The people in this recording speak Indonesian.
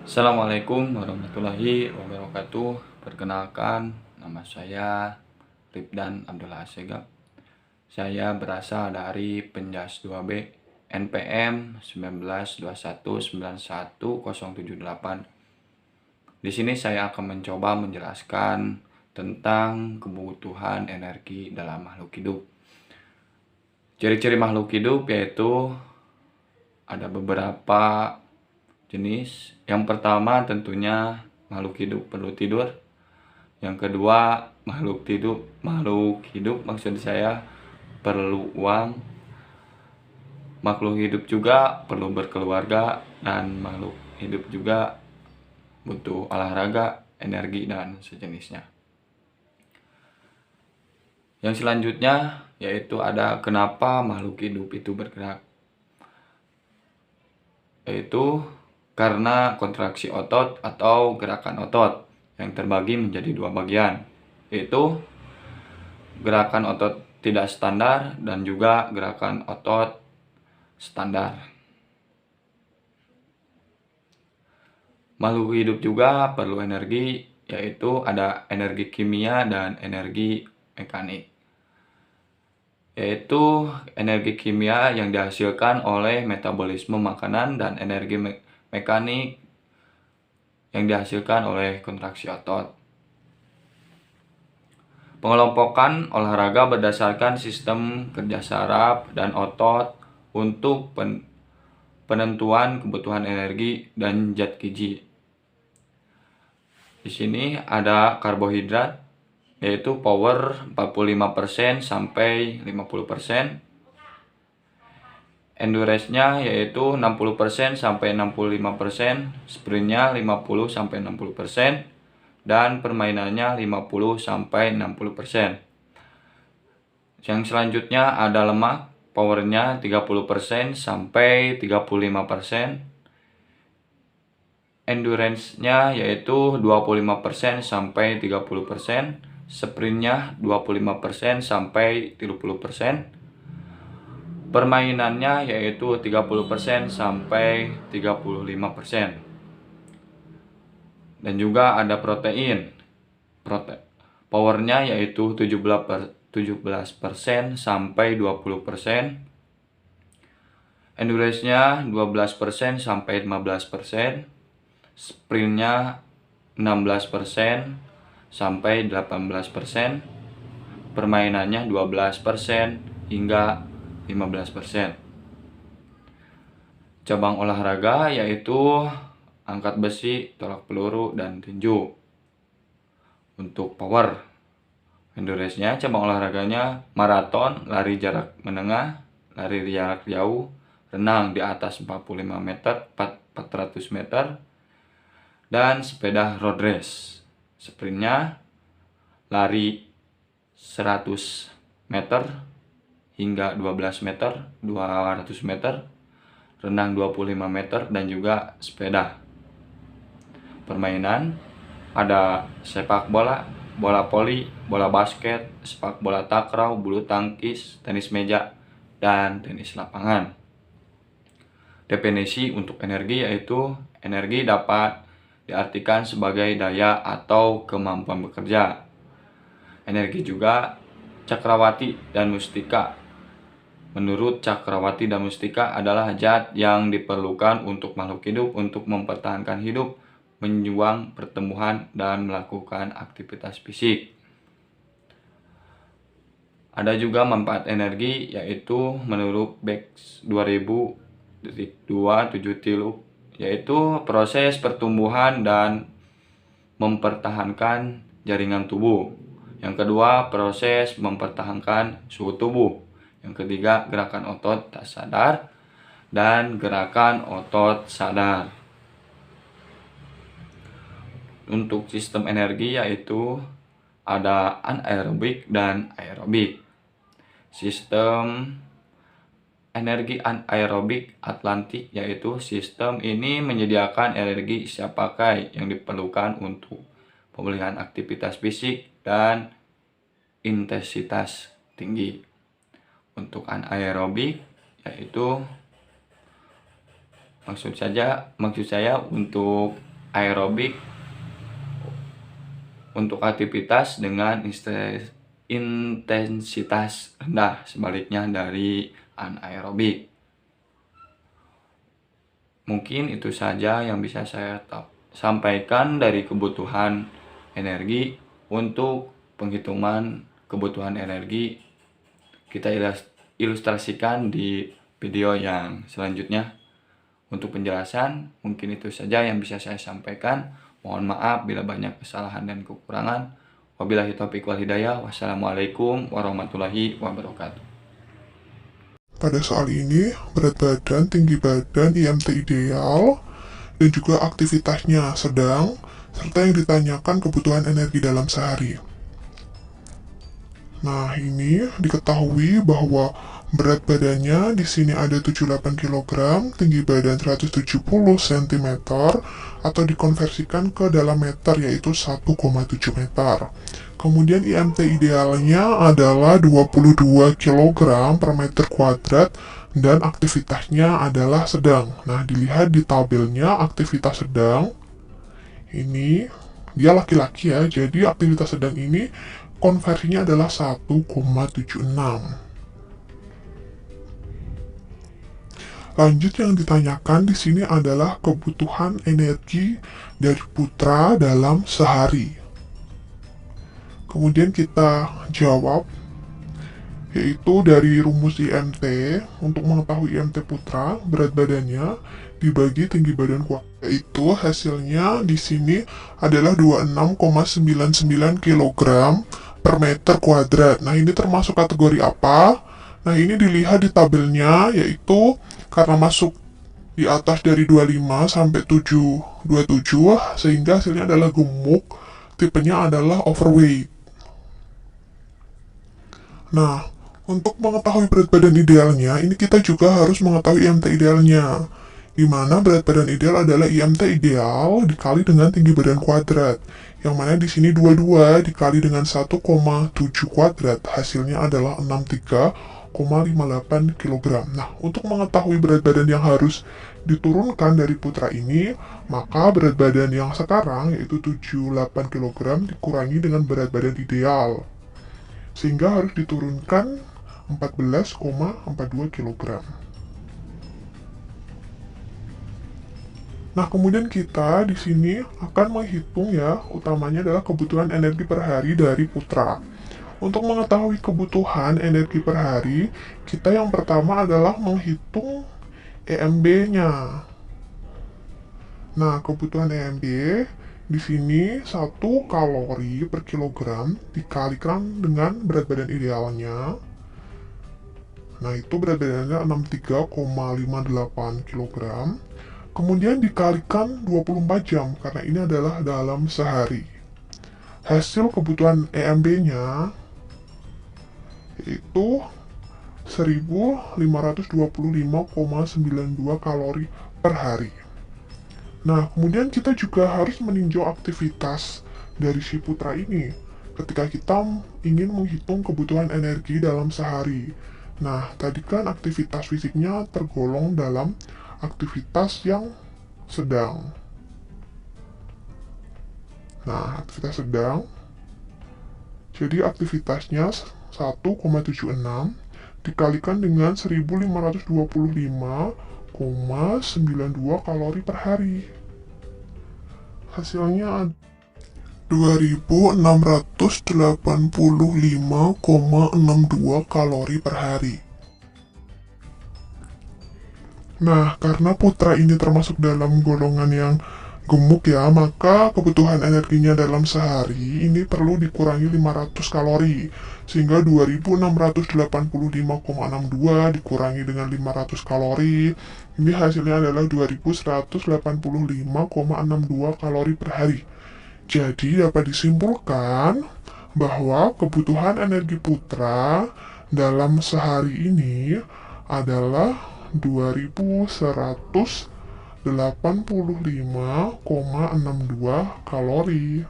Assalamualaikum warahmatullahi wabarakatuh. Perkenalkan, nama saya Ribdan Abdullah Assegaf. Saya berasal dari Penjas 2B NPM 192191078. Di sini saya akan mencoba menjelaskan tentang kebutuhan energi dalam makhluk hidup. Ciri-ciri makhluk hidup yaitu ada beberapa jenis. Yang pertama tentunya makhluk hidup perlu tidur. Yang kedua, makhluk hidup maksud saya perlu uang. Makhluk hidup juga perlu berkeluarga, dan makhluk hidup juga butuh olahraga, energi, dan sejenisnya. Yang selanjutnya yaitu ada kenapa makhluk hidup itu bergerak. Yaitu karena kontraksi otot atau gerakan otot yang terbagi menjadi dua bagian, yaitu gerakan otot tidak standar dan juga gerakan otot standar. Makhluk hidup juga perlu energi, yaitu ada energi kimia dan energi mekanik. Yaitu energi kimia yang dihasilkan oleh metabolisme makanan dan energi mekanik yang dihasilkan oleh kontraksi otot. Pengelompokan olahraga berdasarkan sistem kerja saraf dan otot untuk penentuan kebutuhan energi dan zat gizi. Di sini ada karbohidrat, yaitu power 45% sampai 50%. Endurance-nya yaitu 60% sampai 65%, sprintnya 50 sampai 60%, dan permainannya 50 sampai 60%. Yang selanjutnya ada lemak, powernya 30% sampai 35%. Endurance-nya yaitu 25% sampai 30%, sprintnya 25% sampai 30%. Permainannya yaitu 30% sampai 35%. Dan juga ada protein. Powernya yaitu 17% sampai 20%. Endurance-nya 12% sampai 15%. Sprintnya 16% sampai 18%. Permainannya 12% hingga 15%. Cabang olahraga yaitu angkat besi, tolak peluru, dan tinju. Untuk power, endurance-nya cabang olahraganya maraton, lari jarak menengah, lari jarak jauh, renang di atas 45 meter, 400 meter, dan sepeda road race. Sprintnya lari 100 meter hingga 12 meter, 200 meter, renang 25 meter, dan juga sepeda. Permainan ada sepak bola, bola voli, bola basket, sepak bola takraw, bulu tangkis, tenis meja, dan tenis lapangan. Definisi untuk energi yaitu energi dapat diartikan sebagai daya atau kemampuan bekerja. Energi juga Cakrawati dan Mustika. Menurut Cakrawati dan Mustika adalah zat yang diperlukan untuk makhluk hidup untuk mempertahankan hidup, menjuang pertumbuhan, dan melakukan aktivitas fisik. Ada juga manfaat energi yaitu menurut Bex 2000-273, yaitu proses pertumbuhan dan mempertahankan jaringan tubuh. Yang kedua, proses mempertahankan suhu tubuh. Yang ketiga, gerakan otot tak sadar dan gerakan otot sadar. Untuk sistem energi yaitu ada anaerobik dan aerobik. Sistem energi anaerobik atlantik yaitu sistem ini menyediakan energi siap pakai yang diperlukan untuk pemulihan aktivitas fisik dan intensitas tinggi. Untuk anaerobik yaitu maksud saya untuk aerobik untuk aktivitas dengan intensitas rendah, sebaliknya dari anaerobik. Mungkin itu saja yang bisa saya sampaikan dari kebutuhan energi. Untuk penghitungan kebutuhan energi kita ilustrasikan di video yang selanjutnya. Untuk penjelasan mungkin itu saja yang bisa saya sampaikan. Mohon maaf bila banyak kesalahan dan kekurangan. Wabillahi taufiq wal hidayah. Wassalamualaikum warahmatullahi wabarakatuh. Pada soal ini, berat badan, tinggi badan, IMT ideal, dan juga aktivitasnya sedang, serta yang ditanyakan kebutuhan energi dalam sehari. Nah, ini diketahui bahwa berat badannya di sini ada 78 kg, tinggi badan 170 cm, atau dikonversikan ke dalam meter yaitu 1,7 meter. Kemudian IMT idealnya adalah 22 kg per meter kuadrat dan aktivitasnya adalah sedang. Nah, dilihat di tabelnya aktivitas sedang ini dia laki-laki ya, jadi aktivitas sedang ini konversinya adalah 1,76. Lanjut, yang ditanyakan di sini adalah kebutuhan energi dari putra dalam sehari. Kemudian kita jawab, yaitu dari rumus IMT. Untuk mengetahui IMT putra, berat badannya dibagi tinggi badan kuat, yaitu hasilnya di sini adalah 26,99 kg per meter kuadrat. Nah, ini termasuk kategori apa? Nah, ini dilihat di tabelnya, yaitu karena masuk di atas dari 25 sampai 27, sehingga hasilnya adalah gemuk, tipenya adalah overweight. Nah, untuk mengetahui berat badan idealnya, ini kita juga harus mengetahui IMT idealnya. Di mana berat badan ideal adalah IMT ideal dikali dengan tinggi badan kuadrat. Yang mana di sini 22 dikali dengan 1,7 kuadrat, hasilnya adalah 63,58 kg. Nah, untuk mengetahui berat badan yang harus diturunkan dari putra ini, maka berat badan yang sekarang yaitu 78 kg dikurangi dengan berat badan ideal, sehingga harus diturunkan 14,42 kg. Nah, kemudian kita di sini akan menghitung ya, utamanya adalah kebutuhan energi per hari dari putra. Untuk mengetahui kebutuhan energi per hari, kita yang pertama adalah menghitung EMB-nya. Nah, kebutuhan EMB di sini 1 kalori per kilogram dikalikan dengan berat badan idealnya. Nah, itu berat badannya 63,58 kg. Kemudian dikalikan 24 jam, karena ini adalah dalam sehari. Hasil kebutuhan EMB-nya yaitu 1525,92 kalori per hari. Nah, kemudian kita juga harus meninjau aktivitas dari si putra ini ketika kita ingin menghitung kebutuhan energi dalam sehari. Nah, tadi kan aktivitas fisiknya tergolong dalam aktivitas yang sedang. Nah, aktivitas sedang, jadi aktivitasnya 1,76 dikalikan dengan 1525,92 kalori per hari. Hasilnya 2685,62 kalori per hari. Nah, karena putra ini termasuk dalam golongan yang gemuk ya, maka kebutuhan energinya dalam sehari ini perlu dikurangi 500 kalori. Sehingga 2685,62 dikurangi dengan 500 kalori. Ini hasilnya adalah 2185,62 kalori per hari. Jadi dapat disimpulkan bahwa kebutuhan energi putra dalam sehari ini adalah 2185,62 kalori.